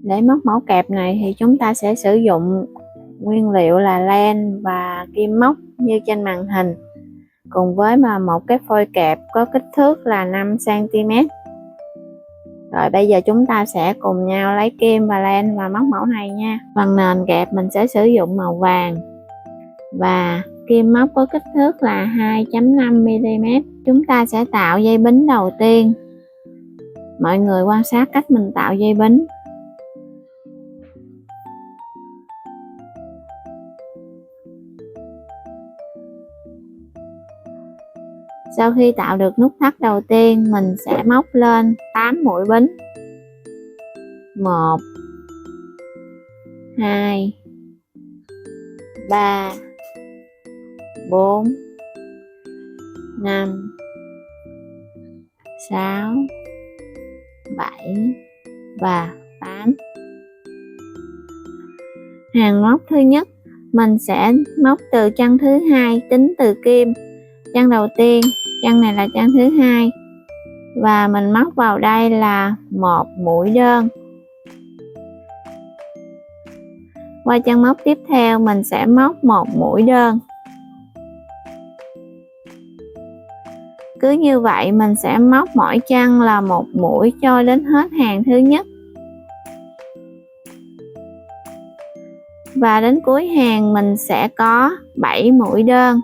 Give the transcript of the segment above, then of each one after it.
Để móc mẫu kẹp này thì chúng ta sẽ sử dụng nguyên liệu là len và kim móc như trên màn hình, cùng với một cái phôi kẹp có kích thước là 5 cm. Rồi bây giờ chúng ta sẽ cùng nhau lấy kim và len và móc mẫu này nha. Phần nền kẹp mình sẽ sử dụng màu vàng và kim móc có kích thước là 2.5 mm. Chúng ta sẽ tạo dây bính đầu tiên. Mọi người quan sát cách mình tạo dây bính. Sau khi tạo được nút thắt đầu tiên, mình sẽ móc lên 8 mũi bính. 1 2 3 4 5 6 7 và 8. Hàng móc thứ nhất mình sẽ móc từ chân thứ hai tính từ kim. Chân đầu tiên, chân này là chân thứ hai và mình móc vào đây là 1 mũi đơn. Qua chân móc tiếp theo mình sẽ móc 1 mũi đơn. Cứ như vậy mình sẽ móc mỗi chân là 1 mũi cho đến hết hàng thứ nhất. Và đến cuối hàng mình sẽ có 7 mũi đơn.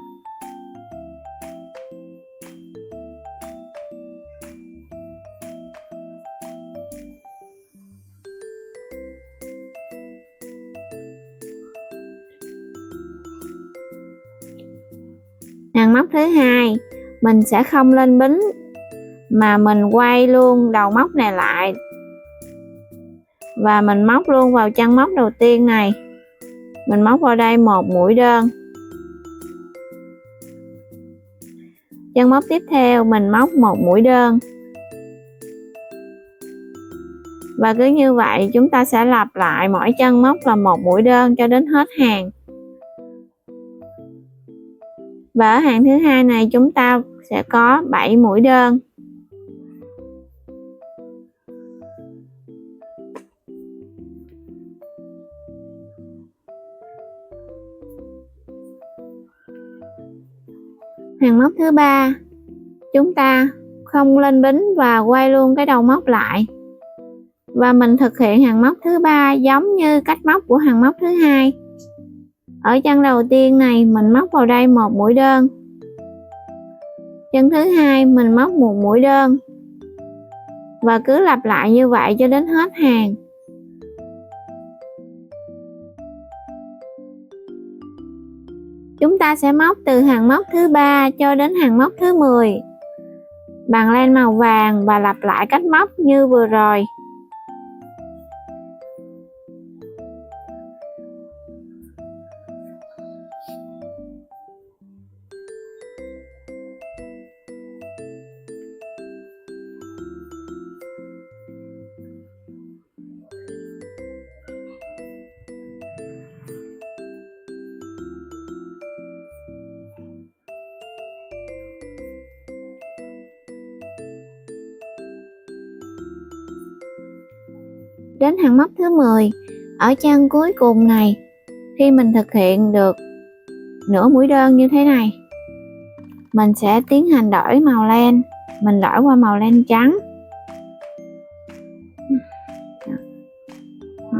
Hàng móc thứ hai mình sẽ không lên bính mà mình quay luôn đầu móc này lại và mình móc luôn vào chân móc đầu tiên này. Mình móc vào đây 1 mũi đơn. Chân móc tiếp theo mình móc 1 mũi đơn. Và cứ như vậy chúng ta sẽ lặp lại mỗi chân móc là 1 mũi đơn cho đến hết hàng. Và ở hàng thứ hai này chúng ta sẽ có 7 mũi đơn. Hàng móc thứ ba chúng ta không lên bính và quay luôn cái đầu móc lại. Và mình thực hiện hàng móc thứ ba giống như cách móc của hàng móc thứ hai. Ở chân đầu tiên này mình móc vào đây 1 mũi đơn. Chân thứ hai mình móc 1 mũi đơn. Và cứ lặp lại như vậy cho đến hết hàng. Chúng ta sẽ móc từ hàng móc thứ ba cho đến hàng móc thứ 10 bằng len màu vàng và lặp lại cách móc như vừa rồi. Đến hàng móc thứ 10, ở chân cuối cùng này, khi mình thực hiện được nửa mũi đơn như thế này, mình sẽ tiến hành đổi màu len. Mình đổi qua màu len trắng.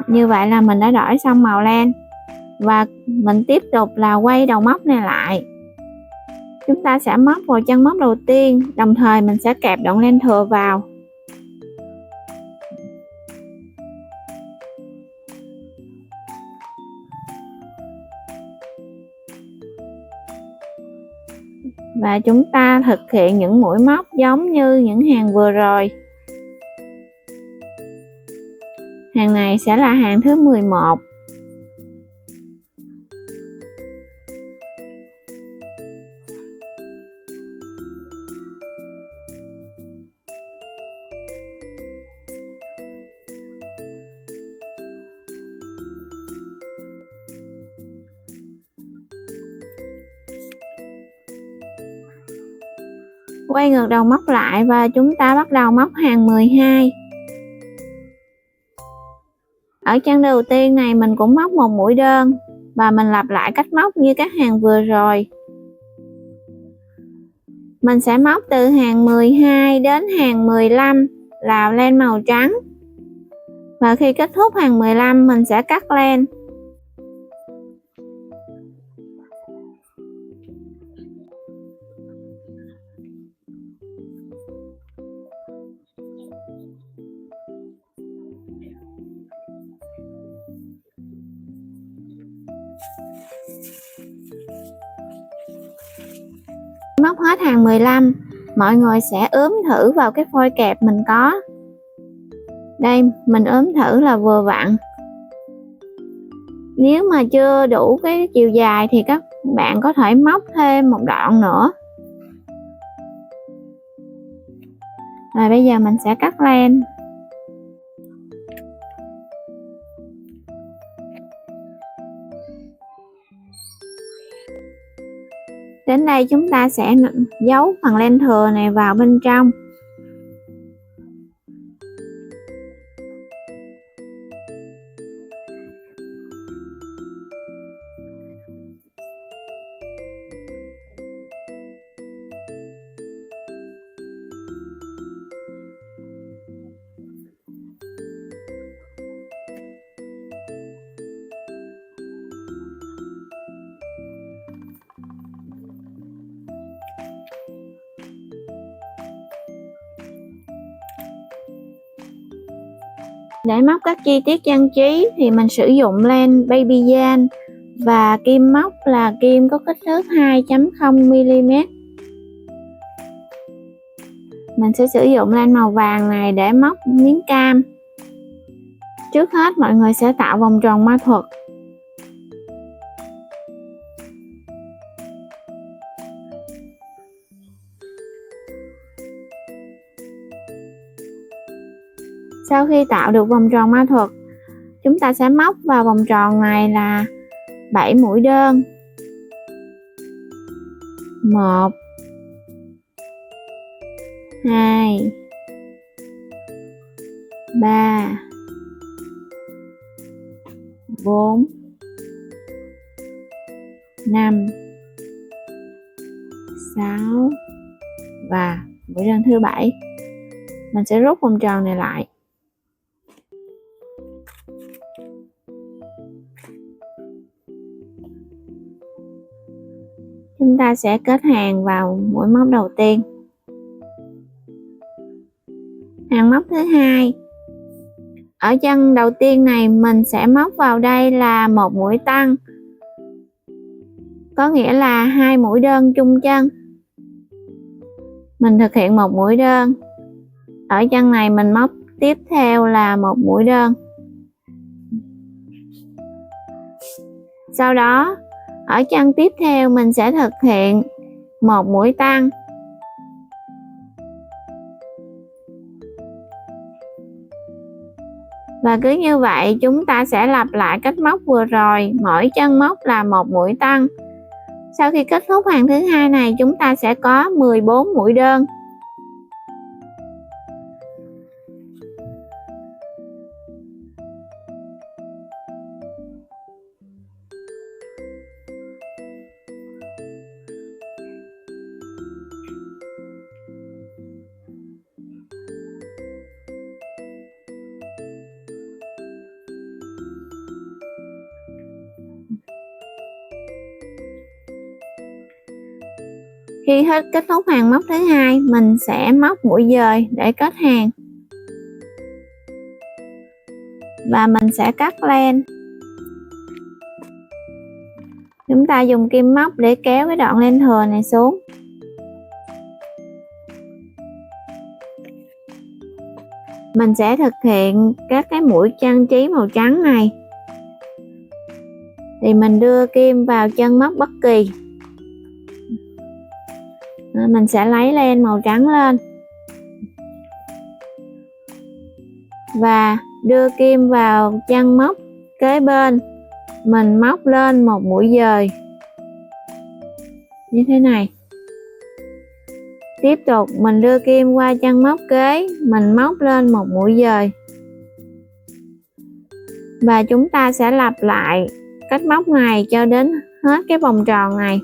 Như vậy là mình đã đổi xong màu len. Và mình tiếp tục là quay đầu móc này lại. Chúng ta sẽ móc vào chân móc đầu tiên, đồng thời mình sẽ kẹp đoạn len thừa vào. Và chúng ta thực hiện những mũi móc giống như những hàng vừa rồi. Hàng này sẽ là hàng thứ 11. Quay ngược đầu móc lại và chúng ta bắt đầu móc hàng 12. Ở chân đầu tiên này mình cũng móc một mũi đơn và mình lặp lại cách móc như các hàng vừa rồi. Mình sẽ móc từ hàng 12 đến hàng 15 là len màu trắng. Và khi kết thúc hàng 15 mình sẽ cắt len. Móc hết hàng 15, mọi người sẽ ướm thử vào cái phôi kẹp mình có. Đây, mình ướm thử là vừa vặn. Nếu mà chưa đủ cái chiều dài thì các bạn có thể móc thêm một đoạn nữa. Rồi bây giờ mình sẽ cắt len. Đến đây chúng ta sẽ giấu phần len thừa này vào bên trong. Để móc các chi tiết trang trí thì mình sử dụng len Baby Yarn và kim móc là kim có kích thước 2.0mm. Mình sẽ sử dụng len màu vàng này để móc miếng cam. Trước hết mọi người sẽ tạo vòng tròn ma thuật. Sau khi tạo được vòng tròn ma thuật, chúng ta sẽ móc vào vòng tròn này là 7 mũi đơn. 1 2 3 4 5 6 và mũi đơn thứ 7. Mình sẽ rút vòng tròn này lại. Chúng ta sẽ kết hàng vào mũi móc đầu tiên. Hàng móc thứ hai. Ở chân đầu tiên này mình sẽ móc vào đây là một mũi tăng. Có nghĩa là 2 mũi đơn chung chân. Mình thực hiện một mũi đơn. Ở chân này mình móc tiếp theo là một mũi đơn. Sau đó ở chân tiếp theo mình sẽ thực hiện một mũi tăng. Và cứ như vậy chúng ta sẽ lặp lại cách móc vừa rồi, mỗi chân móc là một mũi tăng. Sau khi kết thúc hàng thứ hai này chúng ta sẽ có 14 mũi đơn. Khi hết kết thúc hàng móc thứ hai, mình sẽ móc mũi dời để kết hàng. Và mình sẽ cắt len. Chúng ta dùng kim móc để kéo cái đoạn len thừa này xuống. Mình sẽ thực hiện các cái mũi trang trí màu trắng này. Thì mình đưa kim vào chân móc bất kỳ. Mình sẽ lấy len màu trắng lên và đưa kim vào chân móc kế bên. Mình móc lên một mũi dời như thế này. Tiếp tục mình đưa kim qua chân móc kế, mình móc lên một mũi dời. Và chúng ta sẽ lặp lại cách móc này cho đến hết cái vòng tròn này.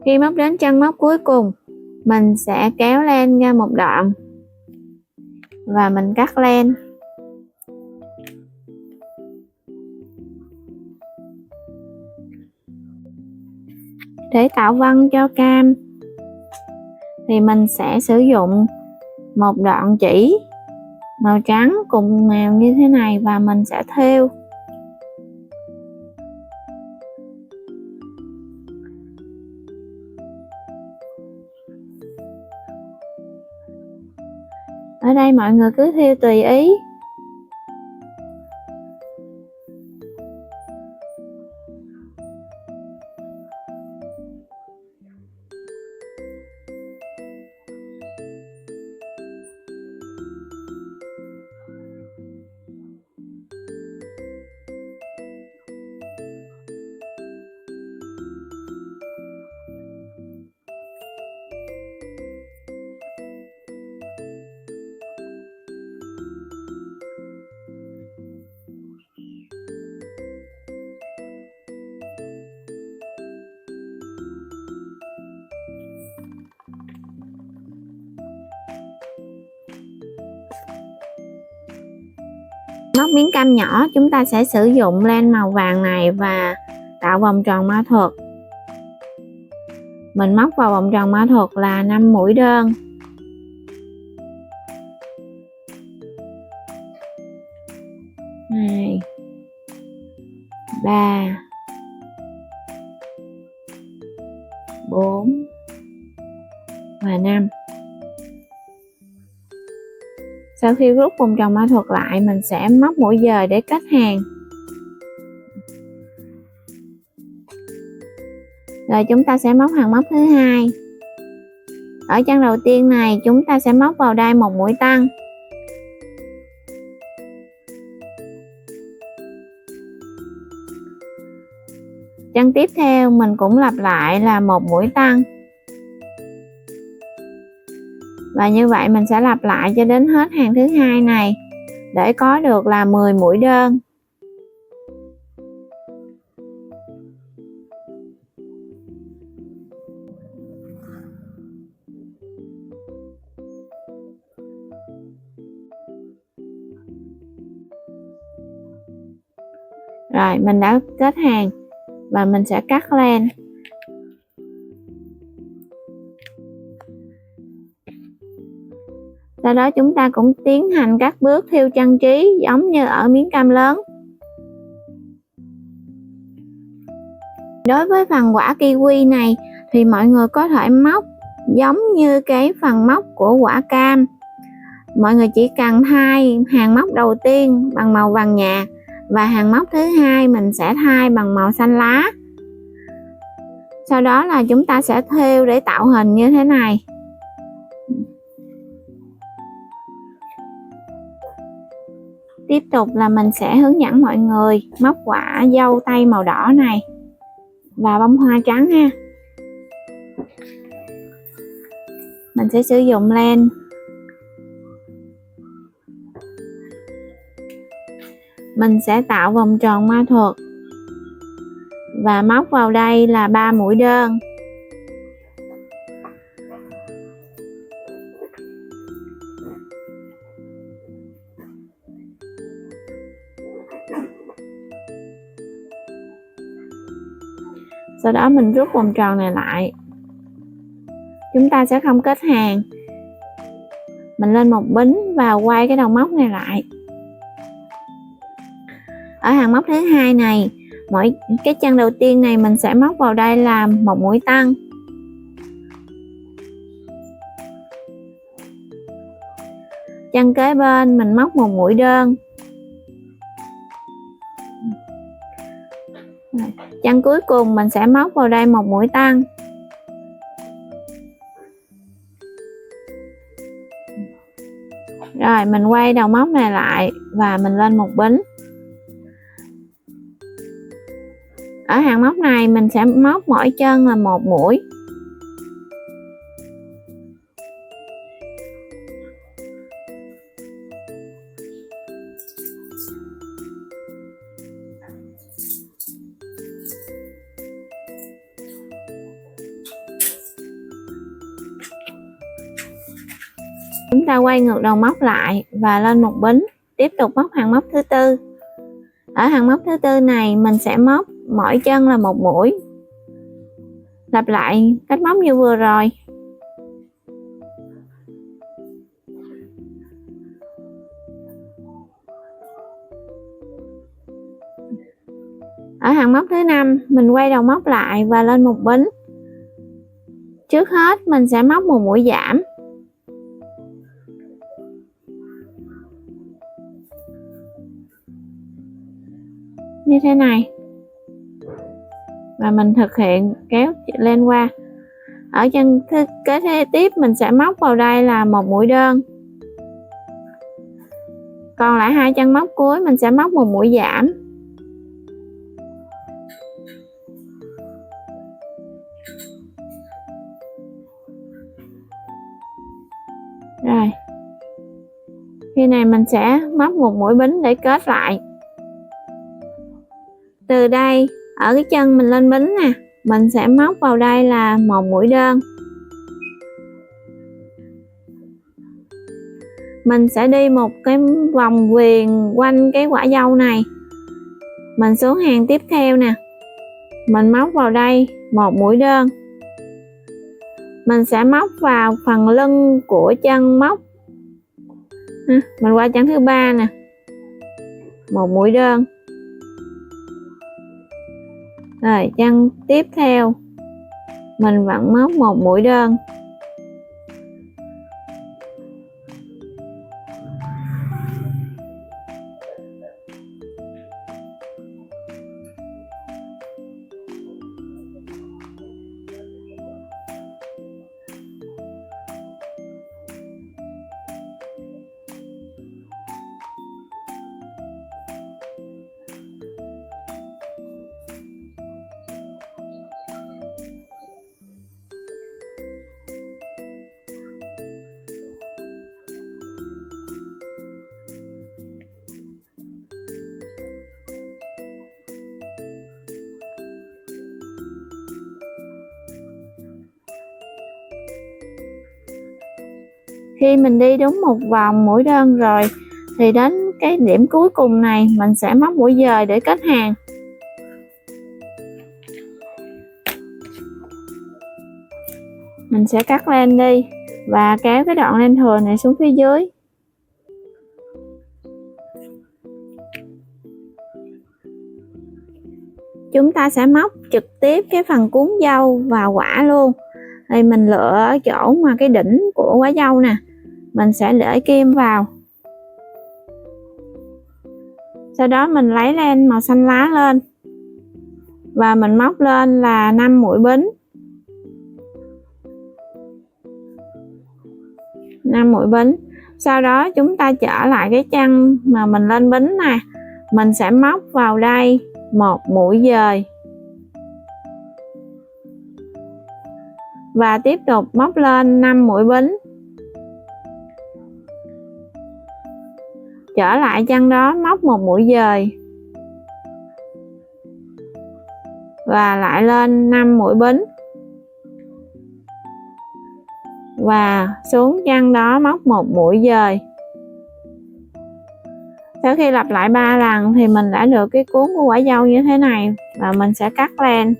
Khi móc đến chân móc cuối cùng, mình sẽ kéo len ra một đoạn và mình cắt len. Để tạo vân cho cam thì mình sẽ sử dụng một đoạn chỉ màu trắng cùng màu như thế này và mình sẽ thêu. Ở đây mọi người cứ thêu tùy ý. Móc miếng cam nhỏ, chúng ta sẽ sử dụng len màu vàng này và tạo vòng tròn ma thuật. Mình móc vào vòng tròn ma thuật là 5 mũi đơn. Hai, 3, 4 và 5. Sau khi rút vòng tròn ma thuật lại, mình sẽ móc mũi dời để kết hàng. Rồi chúng ta sẽ móc hàng móc thứ hai. Ở chân đầu tiên này chúng ta sẽ móc vào đây một mũi tăng. Chân tiếp theo mình cũng lặp lại là một mũi tăng. Và như vậy mình sẽ lặp lại cho đến hết hàng thứ hai này để có được là 10 mũi đơn. Rồi mình đã kết hàng và mình sẽ cắt len. Sau đó chúng ta cũng tiến hành các bước thêu trang trí giống như ở miếng cam lớn. Đối với phần quả kiwi này thì mọi người có thể móc giống như cái phần móc của quả cam. Mọi người chỉ cần thay hàng móc đầu tiên bằng màu vàng nhạt và hàng móc thứ hai mình sẽ thay bằng màu xanh lá. Sau đó là chúng ta sẽ thêu để tạo hình như thế này. Tiếp tục là mình sẽ hướng dẫn mọi người móc quả dâu tây màu đỏ này và bông hoa trắng ha. Mình sẽ sử dụng len. Mình sẽ tạo vòng tròn ma thuật và móc vào đây là 3 mũi đơn. Sau đó mình rút vòng tròn này lại. Chúng ta sẽ không kết hàng. Mình lên một bính và quay cái đầu móc này lại. Ở hàng móc thứ hai này, mỗi cái chân đầu tiên này mình sẽ móc vào đây là một mũi tăng. Chân kế bên mình móc một mũi đơn. Chân cuối cùng mình sẽ móc vào đây một mũi tăng. Rồi mình quay đầu móc này lại và mình lên một bính. Ở hàng móc này mình sẽ móc mỗi chân là một mũi. Chúng ta quay ngược đầu móc lại và lên một bính, tiếp tục móc hàng móc thứ tư. Ở hàng móc thứ tư này mình sẽ móc mỗi chân là một mũi. Lặp lại cách móc như vừa rồi. Ở hàng móc thứ năm mình quay đầu móc lại và lên một bính. Trước hết mình sẽ móc một mũi giảm. Như thế này. Và mình thực hiện kéo lên qua. Ở chân kế tiếp mình sẽ móc vào đây là một mũi đơn. Còn lại hai chân móc cuối mình sẽ móc một mũi giảm. Rồi. Khi này mình sẽ móc một mũi bính để kết lại. Từ đây ở cái chân mình lên bính nè, mình sẽ móc vào đây là một mũi đơn. Mình sẽ đi một cái vòng viền quanh cái quả dâu này. Mình xuống hàng tiếp theo nè. Mình móc vào đây một mũi đơn. Mình sẽ móc vào phần lưng của chân móc. Mình qua chân thứ ba nè. Một mũi đơn. Rồi chân tiếp theo mình vẫn móc một mũi đơn. Khi mình đi đúng một vòng mũi đơn rồi thì đến cái điểm cuối cùng này mình sẽ móc mũi dời để kết hàng. Mình sẽ cắt len đi và kéo cái đoạn len thừa này xuống phía dưới. Chúng ta sẽ móc trực tiếp cái phần cuốn dâu vào quả luôn. Thì mình lựa ở chỗ mà cái đỉnh của quả dâu nè, mình sẽ để kim vào. Sau đó mình lấy len màu xanh lá lên và mình móc lên là 5 mũi bính. 5 mũi bính. Sau đó chúng ta trở lại cái chân mà mình lên bính nè, mình sẽ móc vào đây một mũi dời. Và tiếp tục móc lên 5 mũi bính. Trở lại chân đó móc một mũi dời. Và lại lên 5 mũi bính. Và xuống chân đó móc một mũi dời. Sau khi lặp lại 3 lần thì mình đã được cái cuốn của quả dâu như thế này. Và mình sẽ cắt len.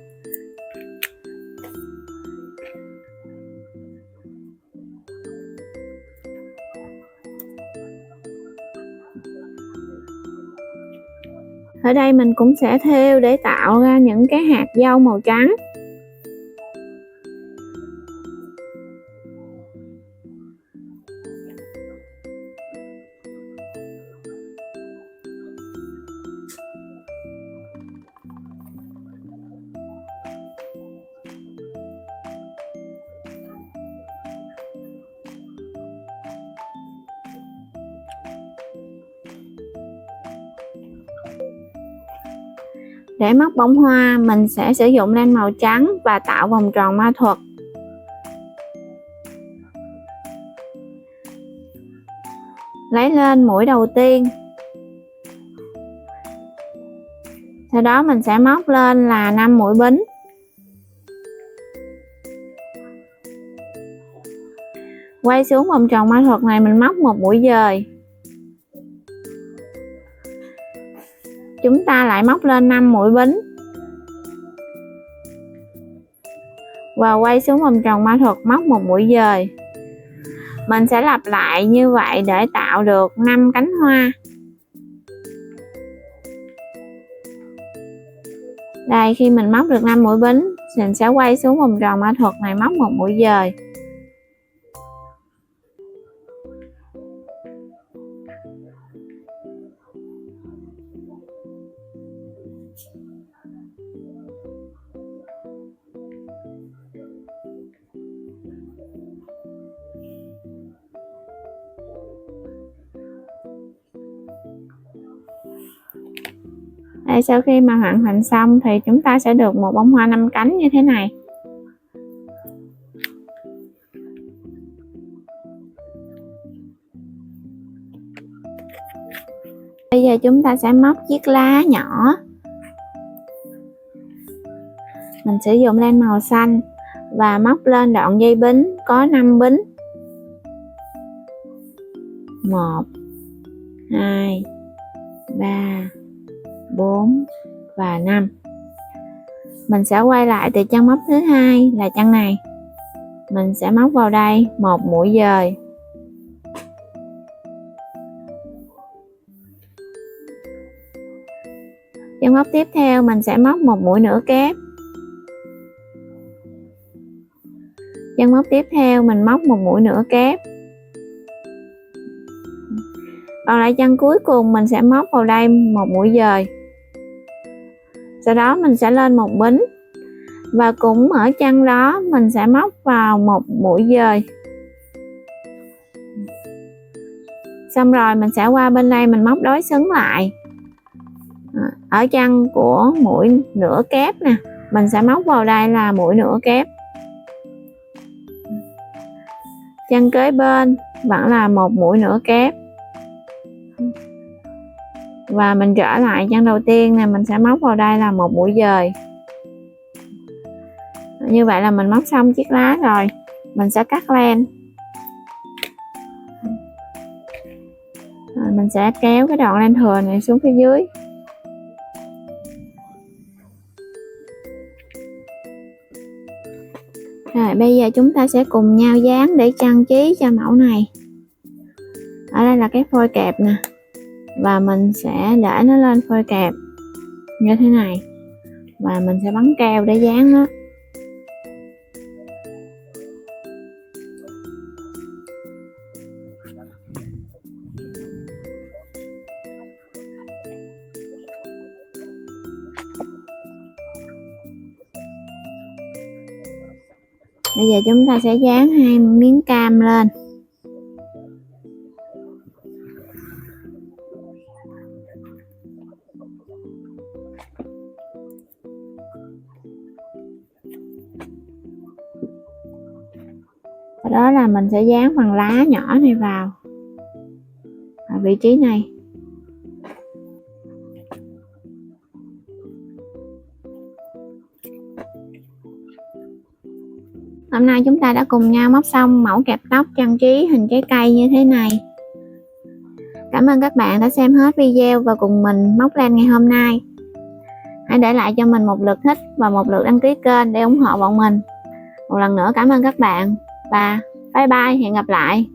Ở đây mình cũng sẽ thêu để tạo ra những cái hạt dâu màu trắng. Để móc bông hoa, mình sẽ sử dụng len màu trắng và tạo vòng tròn ma thuật. Lấy lên mũi đầu tiên. Sau đó mình sẽ móc lên là 5 mũi bính. Quay xuống vòng tròn ma thuật này mình móc một mũi dời. Chúng ta lại móc lên 5 mũi bính. Và quay xuống vòng tròn ma thuật móc một mũi dời. Mình sẽ lặp lại như vậy để tạo được 5 cánh hoa. Đây, khi mình móc được 5 mũi bính, mình sẽ quay xuống vòng tròn ma thuật này móc một mũi dời. Đây, sau khi mà hoàn thành xong thì chúng ta sẽ được một bông hoa 5 cánh như thế này. Bây giờ chúng ta sẽ móc chiếc lá nhỏ. Mình sử dụng len màu xanh và móc lên đoạn dây bính có 5 bính. 1, 2, 3, 4 và 5. Mình sẽ quay lại từ chân móc thứ hai là chân này. Mình sẽ móc vào đây một mũi dời. Chân móc tiếp theo mình sẽ móc một mũi nửa kép. Chân móc tiếp theo mình móc một mũi nửa kép. Còn lại chân cuối cùng mình sẽ móc vào đây một mũi dời. Sau đó mình sẽ lên một bính và cũng ở chân đó mình sẽ móc vào một mũi dời. Xong rồi mình sẽ qua bên đây mình móc đối xứng lại. Ở chân của mũi nửa kép nè, mình sẽ móc vào đây là mũi nửa kép. Chân kế bên vẫn là một mũi nửa kép. Và mình trở lại chân đầu tiên nè, mình sẽ móc vào đây là một mũi dời. Như vậy là mình móc xong chiếc lá rồi. Mình sẽ cắt len. Rồi mình sẽ kéo cái đoạn len thừa này xuống phía dưới. Rồi bây giờ chúng ta sẽ cùng nhau dán để trang trí cho mẫu này. Ở đây là cái phôi kẹp nè. Và mình sẽ để nó lên phôi kẹp như thế này. Và mình sẽ bắn keo để dán nó. Bây giờ chúng ta sẽ dán 2 miếng cam lên. Đó là mình sẽ dán phần lá nhỏ này vào ở vị trí này. Hôm nay chúng ta đã cùng nhau móc xong mẫu kẹp tóc trang trí hình trái cây như thế này. Cảm ơn các bạn đã xem hết video và cùng mình móc len ngày hôm nay. Hãy để lại cho mình một lượt thích và một lượt đăng ký kênh để ủng hộ bọn mình. Một lần nữa cảm ơn các bạn và bye bye, hẹn gặp lại.